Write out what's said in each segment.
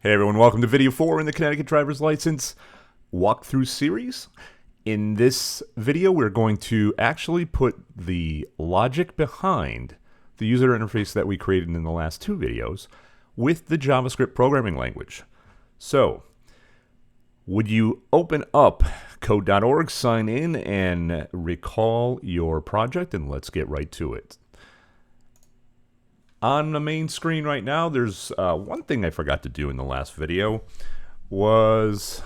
Hey everyone, welcome to video 4 in the Connecticut Driver's License walkthrough series. In this video, we're going to actually put the logic behind the user interface that we created in the last two videos with the JavaScript programming language. So, would you open up code.org, sign in, and recall your project, and let's get right to it. On the main screen right now, there's one thing I forgot to do in the last video was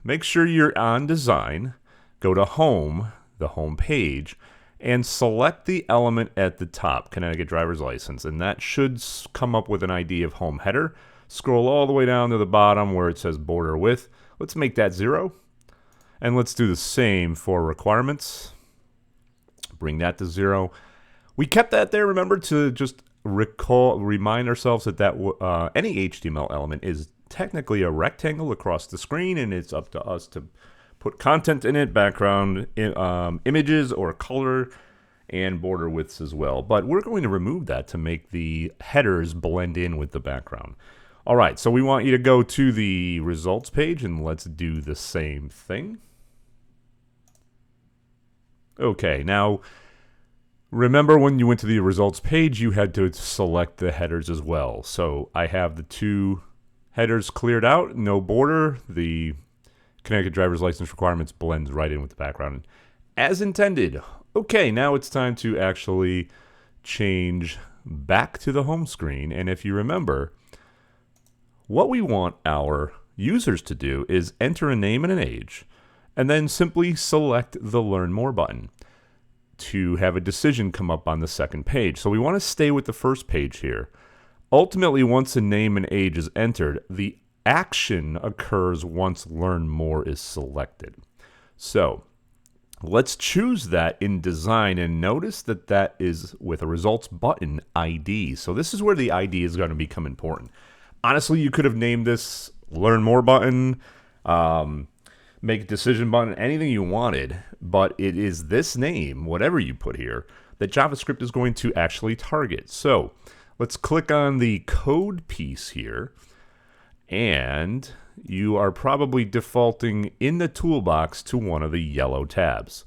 make sure you're on design, go to home, the home page, and select the element at the top, Connecticut Driver's License, and that should come up with an ID of home header. Scroll all the way down to the bottom where it says border width. Let's make that 0, and let's do the same for requirements. Bring that to 0. We kept that there, remember, to just remind ourselves that any HTML element is technically a rectangle across the screen, and it's up to us to put content in it, background images or color, and border widths as well. But we're going to remove that to make the headers blend in with the background. All right, so we want you to go to the results page, and let's do the same thing. Okay, now remember when you went to the results page, you had to select the headers as well. So I have the two headers cleared out, no border. The Connecticut Driver's License requirements blends right in with the background as intended. Okay, now it's time to actually change back to the home screen. And if you remember, what we want our users to do is enter a name and an age, and then simply select the Learn More button to have a decision come up on the second page. So we want to stay with the first page here. Ultimately, once a name and age is entered, the action occurs once Learn More is selected. So let's choose that in design, and notice that that is with a results button ID. So this is where the ID is going to become important. Honestly, you could have named this Learn More button, make decision button, anything you wanted, but it is this name, whatever you put here, that JavaScript is going to actually target. So let's click on the code piece here, and you are probably defaulting in the toolbox to one of the yellow tabs.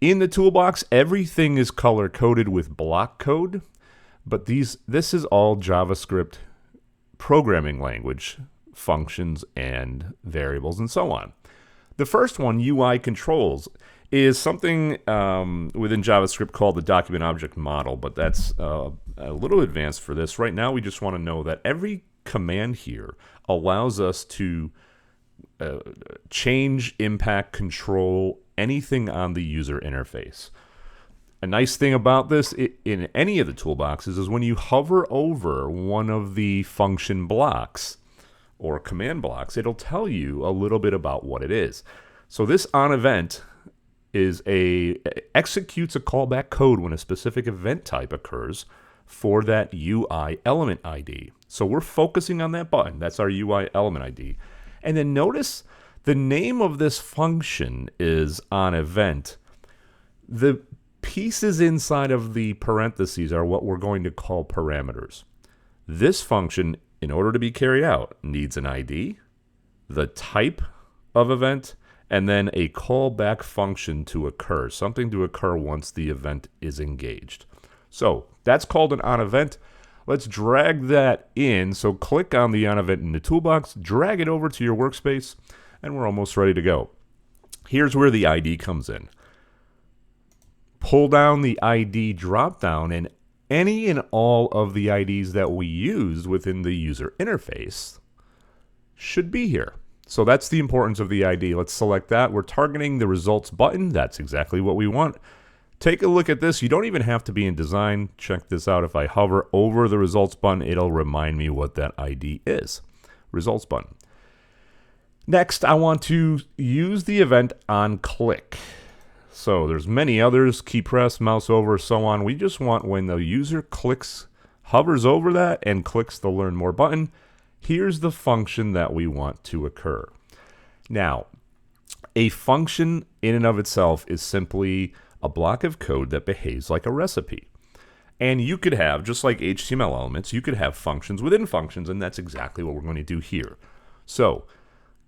In the toolbox, everything is color-coded with block code, but this is all JavaScript programming language, functions and variables and so on. The first one, UI controls, is something within JavaScript called the document object model, but that's a little advanced for this. Right now, we just want to know that every command here allows us to change, impact, control anything on the user interface. A nice thing about this in any of the toolboxes is when you hover over one of the function blocks or command blocks, it'll tell you a little bit about what it is. So this onEvent executes a callback code when a specific event type occurs for that UI element ID. So we're focusing on that button. That's our UI element ID. And then notice the name of this function is onEvent. The pieces inside of the parentheses are what we're going to call parameters. This function, in order to be carried out, needs an ID, the type of event, and then a callback function to occur, something to occur once the event is engaged. So that's called an onEvent. Let's drag that in. So click on the onEvent in the toolbox, drag it over to your workspace, and we're almost ready to go. Here's where the ID comes in. Pull down the ID dropdown, and any and all of the IDs that we used within the user interface should be here. So that's the importance of the ID. Let's select that. We're targeting the results button. That's exactly what we want. Take a look at this. You don't even have to be in design. Check this out. If I hover over the results button, it'll remind me what that ID is. Results button. Next, I want to use the event on click. So there's many others, key press, mouse over, so on. We just want when the user hovers over that and clicks the Learn More button, here's the function that we want to occur. Now, a function in and of itself is simply a block of code that behaves like a recipe. And you could have, just like HTML elements, you could have functions within functions, and that's exactly what we're going to do here. So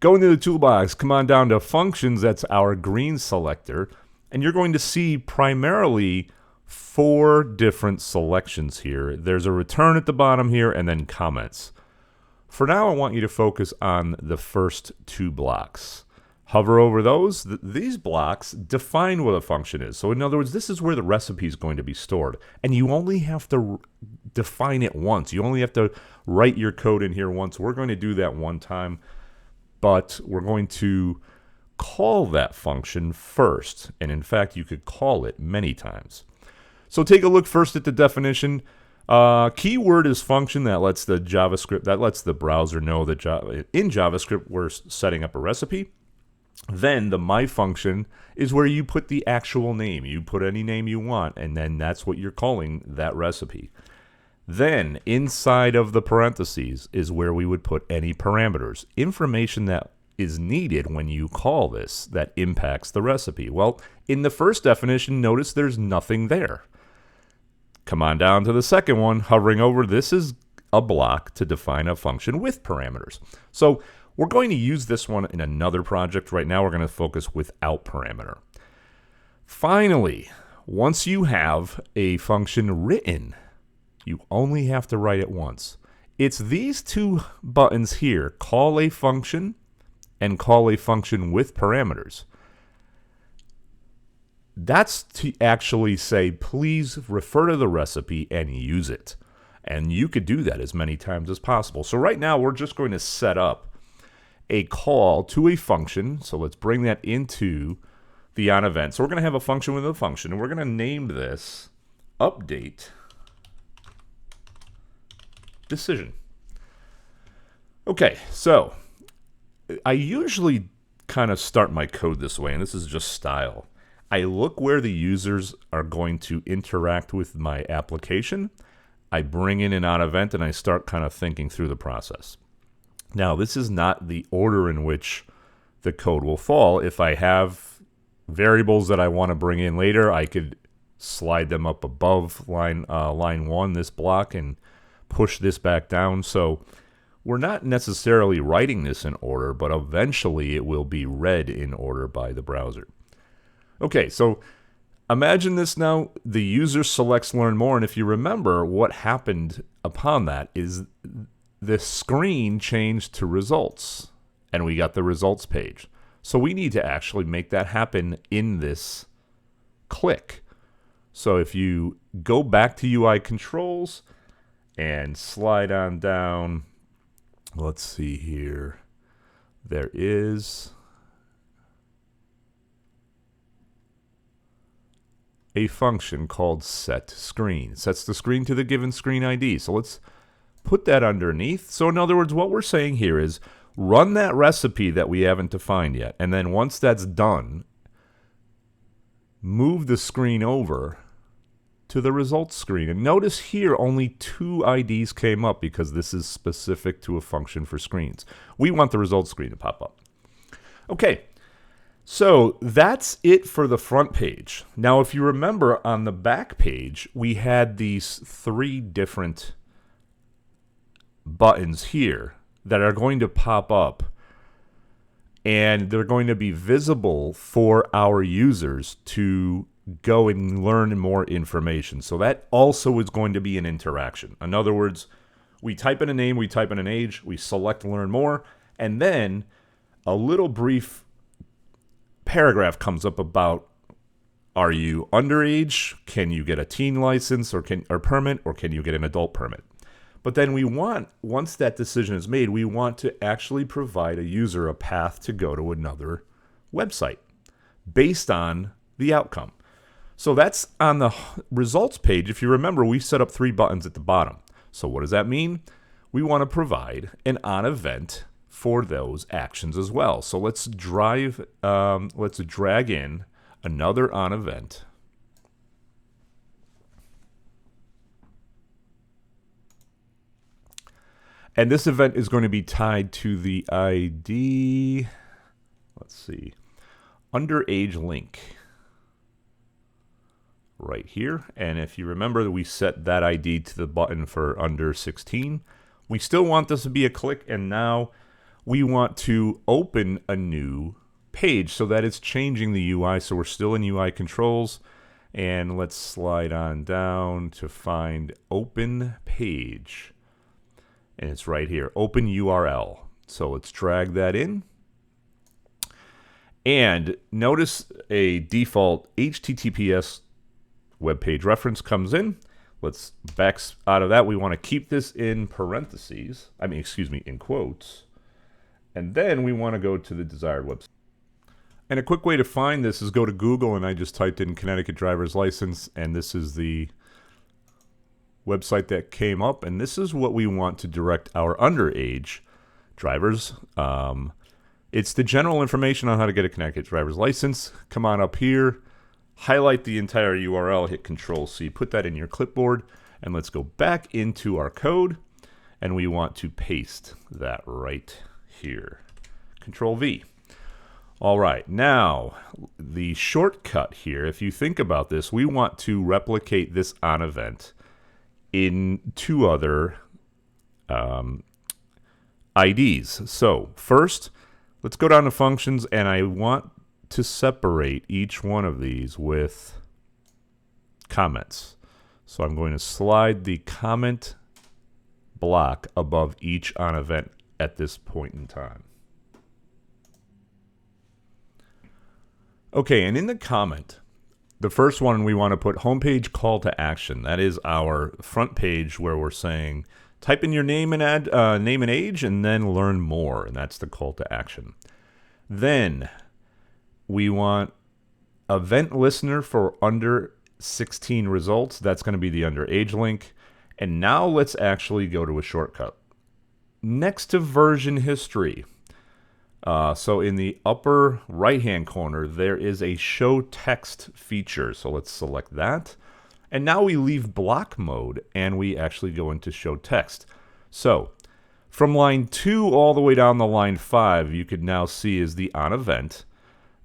go into the toolbox, come on down to functions, that's our green selector, and you're going to see primarily 4 different selections here. There's a return at the bottom here, and then comments. For now, I want you to focus on the first 2 blocks. Hover over those. These blocks define what a function is. So in other words, this is where the recipe is going to be stored. And you only have to define it once. You only have to write your code in here once. We're going to do that one time, but we're going to call that function first. And in fact, you could call it many times. So take a look first at the definition. Keyword is function. That lets the JavaScript, that lets the browser know that in JavaScript we're setting up a recipe. Then the my function is where you put the actual name. You put any name you want, and then that's what you're calling that recipe. Then inside of the parentheses is where we would put any parameters, information that is needed when you call this that impacts the recipe. Well, in the first definition, notice there's nothing there. Come on down to the second one, hovering over. This is a block to define a function with parameters. So we're going to use this one in another project. Right now, we're going to focus without parameter. Finally, once you have a function written, you only have to write it once. It's these 2 buttons here, call a function and call a function with parameters. That's to actually say, please refer to the recipe and use it. And you could do that as many times as possible. So right now, we're just going to set up a call to a function. So let's bring that into the onEvent. So we're going to have a function with a function, and we're going to name this update decision. Okay, so I usually kind of start my code this way, and this is just style. I look where the users are going to interact with my application. I bring in an onEvent, and I start kind of thinking through the process. Now, this is not the order in which the code will fall. If I have variables that I want to bring in later, I could slide them up above line 1, this block, and push this back down. So we're not necessarily writing this in order, but eventually it will be read in order by the browser. Okay, so imagine this now. The user selects Learn More, and if you remember, what happened upon that is the screen changed to results, and we got the results page. So we need to actually make that happen in this click. So if you go back to UI controls and slide on down, let's see here, there is a function called setScreen. It sets the screen to the given screen ID. So let's put that underneath. So in other words, what we're saying here is run that recipe that we haven't defined yet. And then once that's done, move the screen over to the results screen. And notice here only 2 IDs came up because this is specific to a function for screens. We want the results screen to pop up. Okay, so that's it for the front page. Now, if you remember on the back page, we had these 3 different buttons here that are going to pop up, and they're going to be visible for our users to go and learn more information. So that also is going to be an interaction. In other words, we type in a name, we type in an age, we select Learn More, and then a little brief paragraph comes up about, are you underage? Can you get a teen license or permit, or can you get an adult permit? But then we want, once that decision is made, we want to actually provide a user a path to go to another website based on the outcome. So that's on the results page. If you remember, we set up 3 buttons at the bottom. So what does that mean? We want to provide an onEvent for those actions as well. So let's drag in another onEvent. And this event is going to be tied to the ID, let's see, underage link. right here. And if you remember, we set that ID to the button for under 16. We still want this to be a click, and now we want to open a new page so that it's changing the UI. So we're still in UI controls, and let's slide on down to find open page. And it's right here, open URL. So let's drag that in. And notice a default HTTPS web page reference comes in. Let's back out of that. We want to keep this in parentheses. In quotes. And then we want to go to the desired website. And a quick way to find this is go to Google, and I just typed in Connecticut driver's license, and this is the website that came up, and this is what we want to direct our underage drivers. It's the general information on how to get a Connecticut driver's license. Come on up here, highlight the entire URL, hit Control-C, put that in your clipboard, and let's go back into our code, and we want to paste that right here. Control-V. All right, now the shortcut here, if you think about this, we want to replicate this on event in two other IDs. So first, let's go down to functions, and I want to separate each one of these with comments. So I'm going to slide the comment block above each on event at this point in time. Okay, and in the comment, the first one we want to put homepage call to action. That is our front page where we're saying type in your name and age, and then learn more, and that's the call to action. Then we want event listener for under 16 results. That's going to be the underage link. And now let's actually go to a shortcut. Next to version history. So in the upper right-hand corner, there is a show text feature. So let's select that. And now we leave block mode, and we actually go into show text. So from line 2 all the way down to line 5, you could now see is the on event.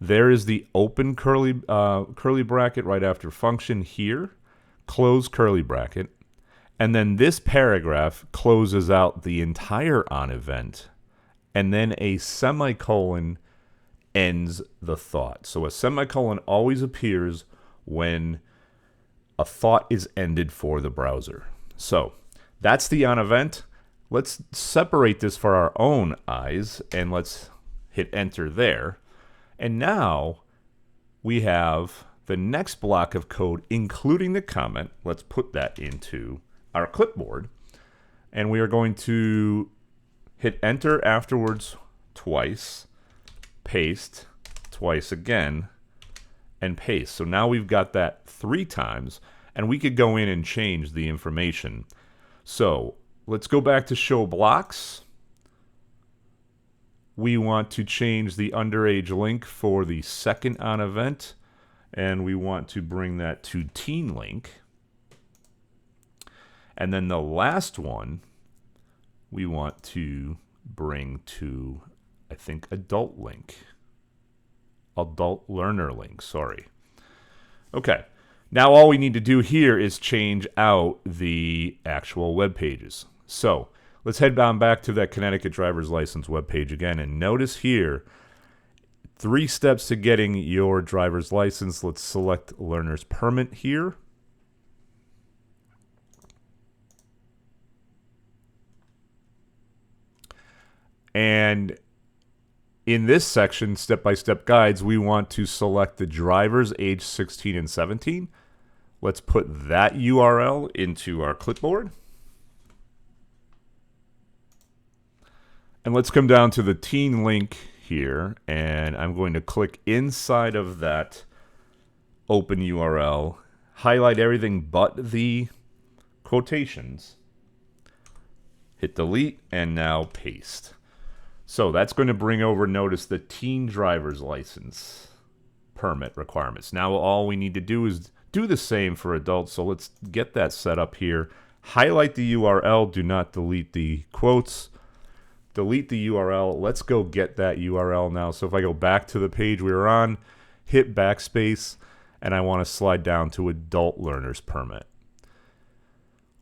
There is the open curly bracket right after function here, close curly bracket. And then this paragraph closes out the entire on event. And then a semicolon ends the thought. So a semicolon always appears when a thought is ended for the browser. So that's the on event. Let's separate this for our own eyes, and let's hit enter there. And now we have the next block of code, including the comment. Let's put that into our clipboard, and we are going to hit enter afterwards twice, paste twice again, and paste. So now we've got that 3 times, and we could go in and change the information. So let's go back to show blocks. We want to change the underage link for the second on event, and we want to bring that to teen link. And then the last one we want to bring to, I think, adult learner link, sorry. Okay, now all we need to do here is change out the actual web pages. So let's head down back to that Connecticut driver's license web page again, and notice here 3 steps to getting your driver's license. Let's select learner's permit here. And in this section, step-by-step guides, we want to select the drivers age 16 and 17. Let's put that URL into our clipboard. And let's come down to the teen link here, and I'm going to click inside of that open URL, highlight everything but the quotations, hit delete, and now paste. So that's going to bring over, notice, the teen driver's license permit requirements. Now all we need to do is do the same for adults. So let's get that set up here. Highlight the URL. Do not delete the quotes. Delete the URL. Let's go get that URL now. So if I go back to the page we were on, hit backspace, and I want to slide down to adult learners permit.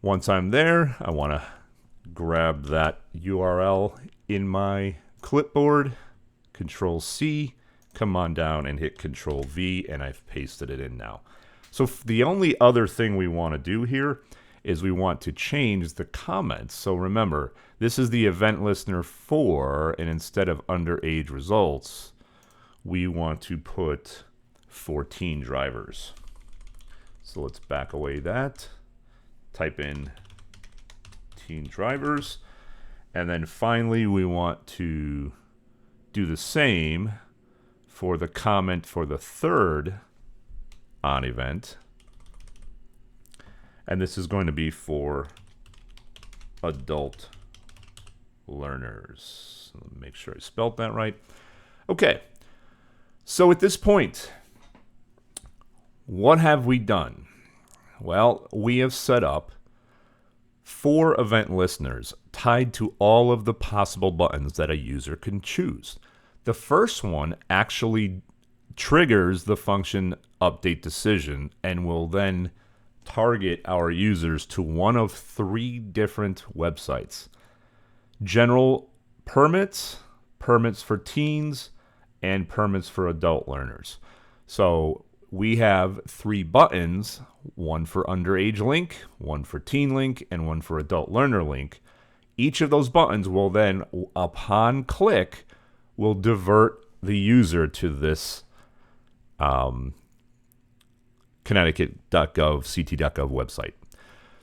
Once I'm there, I want to grab that URL in my clipboard, Control C, come on down and hit Control V, and I've pasted it in now. So the only other thing we want to do here is we want to change the comments. So remember, this is the event listener 4, and instead of underage results, we want to put 14 drivers. So let's back away that, type in teen drivers, and then finally we want to do the same for the comment for the third on event. And this is going to be for adult learners. Let me make sure I spelled that right. Okay, so at this point, what have we done? Well, we have set up 4 event listeners tied to all of the possible buttons that a user can choose. The first one actually triggers the function update decision and will then target our users to one of 3 different websites: general permits, permits for teens, and permits for adult learners. So we have 3 buttons, one for underage link, one for teen link, and one for adult learner link. Each of those buttons will then, upon click, will divert the user to this Connecticut.gov, ct.gov website.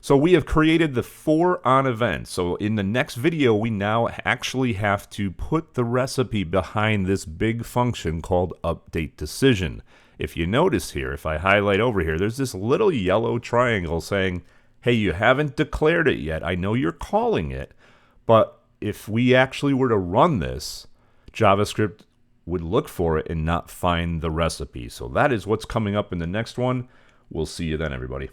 So we have created the 4 on events. So in the next video, we now actually have to put the recipe behind this big function called update decision. If you notice here, if I highlight over here, there's this little yellow triangle saying, hey, you haven't declared it yet. I know you're calling it, but if we actually were to run this, JavaScript would look for it and not find the recipe. So that is what's coming up in the next one. We'll see you then, everybody.